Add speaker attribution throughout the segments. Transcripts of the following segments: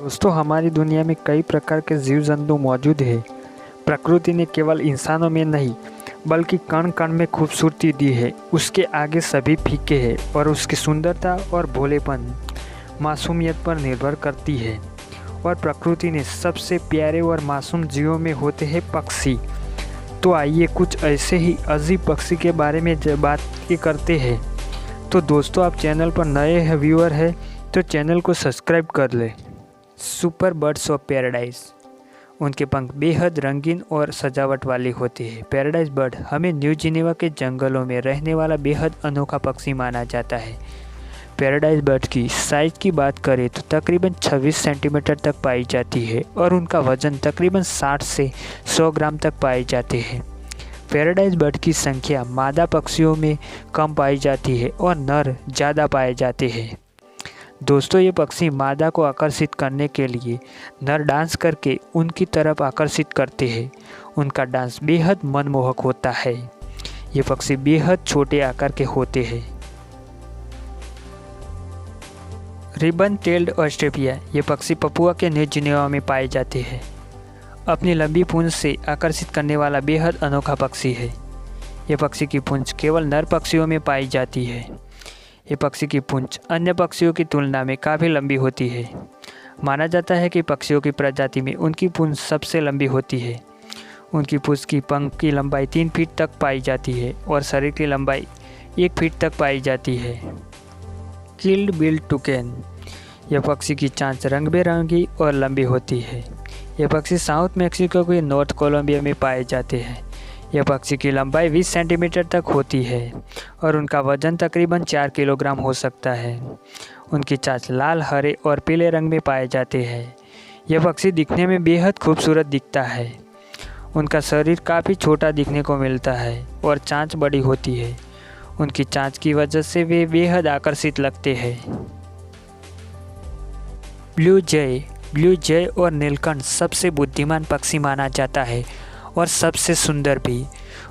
Speaker 1: दोस्तों, हमारी दुनिया में कई प्रकार के जीव जंतु मौजूद हैं। प्रकृति ने केवल इंसानों में नहीं बल्कि कण कण में खूबसूरती दी है। उसके आगे सभी फीके हैं और उसकी सुंदरता और भोलेपन मासूमियत पर निर्भर करती है। और प्रकृति ने सबसे प्यारे और मासूम जीवों में होते हैं पक्षी। तो आइए कुछ ऐसे ही अजीब पक्षी के बारे में बात करते हैं। तो दोस्तों, आप चैनल पर नए हैं व्यूअर हैं तो चैनल को सब्सक्राइब कर लें। Super birds of paradise. उनके पंख बेहद रंगीन और सजावट वाले होते हैं। पैराडाइज बर्ड हमें न्यू जिनेवा के जंगलों में रहने वाला बेहद अनोखा पक्षी माना जाता है। पैराडाइज बर्ड की साइज़ की बात करें तो तकरीबन 26 सेंटीमीटर तक पाई जाती है और उनका वजन तकरीबन 60 से 100 ग्राम तक पाए जाते हैं। पैराडाइज बर्ड की संख्या मादा पक्षियों में कम पाई जाती है और नर ज़्यादा पाए जाते हैं। दोस्तों, ये पक्षी मादा को आकर्षित करने के लिए नर डांस करके उनकी तरफ आकर्षित करते हैं। उनका डांस बेहद मनमोहक होता है। ये पक्षी बेहद छोटे आकार के होते हैं। Ribbon tailed Australia. ये पक्षी पपुआ के न्यू जिनेवा में पाए जाते हैं। अपनी लंबी पूंछ से आकर्षित करने वाला बेहद अनोखा पक्षी है। ये पक्षी की पूंछ केवल नर पक्षियों में पाई जाती है। ये पक्षी की पूंछ अन्य पक्षियों की तुलना में काफ़ी लंबी होती है। माना जाता है कि पक्षियों की प्रजाति में उनकी पूंछ सबसे लंबी होती है। उनकी पूंछ की पंख की लंबाई 3 फीट तक पाई जाती है और शरीर की लंबाई 1 फीट तक पाई जाती है। Keel billed toucan. यह पक्षी की चांच रंग बिरंगी और लंबी होती है। यह पक्षी साउथ मैक्सिको के नॉर्थ कोलंबिया में पाए जाते हैं। यह पक्षी की लंबाई 20 सेंटीमीटर तक होती है और उनका वजन तकरीबन 4 किलोग्राम हो सकता है। उनकी चांच लाल, हरे और पीले रंग में पाए जाते हैं। यह पक्षी दिखने में बेहद खूबसूरत दिखता है। उनका शरीर काफ़ी छोटा दिखने को मिलता है और चांच बड़ी होती है। उनकी चांच की वजह से वे बेहद आकर्षित लगते हैं। ब्लू जय और नीलकंठ सबसे बुद्धिमान पक्षी माना जाता है और सबसे सुंदर भी।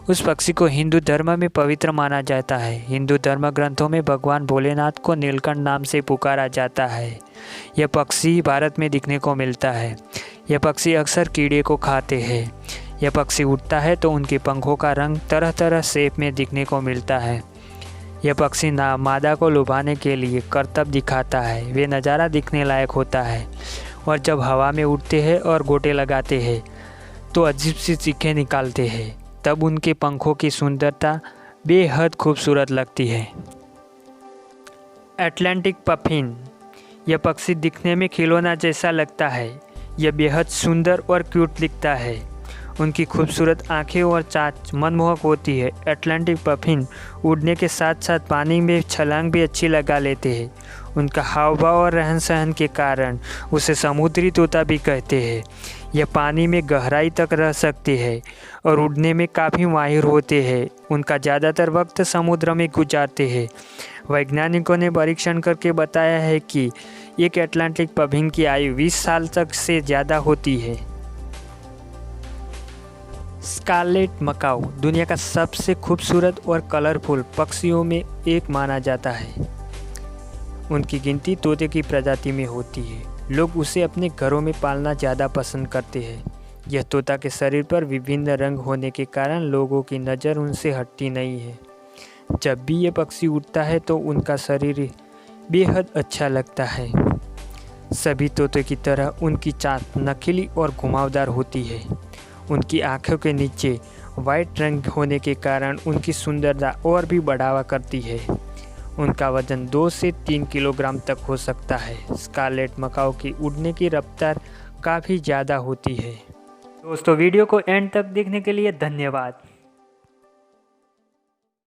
Speaker 1: उस पक्षी को हिंदू धर्म में पवित्र माना जाता है। हिंदू धर्म ग्रंथों में भगवान भोलेनाथ को नीलकंठ नाम से पुकारा जाता है। यह पक्षी भारत में दिखने को मिलता है। यह पक्षी अक्सर कीड़े को खाते हैं। यह पक्षी उड़ता है तो उनके पंखों का रंग तरह तरह शेप में दिखने को मिलता है। यह पक्षी मादा को लुभाने के लिए करतब दिखाता है। वे नज़ारा दिखने लायक होता है और जब हवा में उड़ते हैं और गोटे लगाते हैं तो अजीब सी चीखें निकालते हैं। तब उनके पंखों की सुंदरता बेहद खूबसूरत लगती है। Atlantic puffin. यह पक्षी दिखने में खिलौना जैसा लगता है। यह बेहद सुंदर और क्यूट दिखता है। उनकी खूबसूरत आंखें और चांच मनमोहक होती है। अटलांटिक पफिन उड़ने के साथ साथ पानी में छलांग भी अच्छी लगा लेते हैं। उनका हाव भाव और रहन सहन के कारण उसे समुद्री तोता भी कहते हैं। यह पानी में गहराई तक रह सकते हैं और उड़ने में काफ़ी माहिर होते हैं। उनका ज़्यादातर वक्त समुद्र में गुजारते हैं। वैज्ञानिकों ने परीक्षण करके बताया है कि एक अटलांटिक पफिन की आयु 20 साल तक से ज़्यादा होती है। स्कारलेट मकाऊ दुनिया का सबसे खूबसूरत और कलरफुल पक्षियों में एक माना जाता है। उनकी गिनती तोते की प्रजाति में होती है। लोग उसे अपने घरों में पालना ज़्यादा पसंद करते हैं। यह तोता के शरीर पर विभिन्न रंग होने के कारण लोगों की नज़र उनसे हटती नहीं है। जब भी यह पक्षी उड़ता है तो उनका शरीर बेहद अच्छा लगता है। सभी तोते की तरह उनकी चांच नकीली और घुमावदार होती है। उनकी आँखों के नीचे वाइट रंग होने के कारण उनकी सुंदरता और भी बढ़ावा करती है। उनका वजन 2 से 3 किलोग्राम तक हो सकता है। स्कारलेट मकाऊ की उड़ने की रफ्तार काफ़ी ज़्यादा होती है। दोस्तों, वीडियो को एंड तक देखने के लिए धन्यवाद।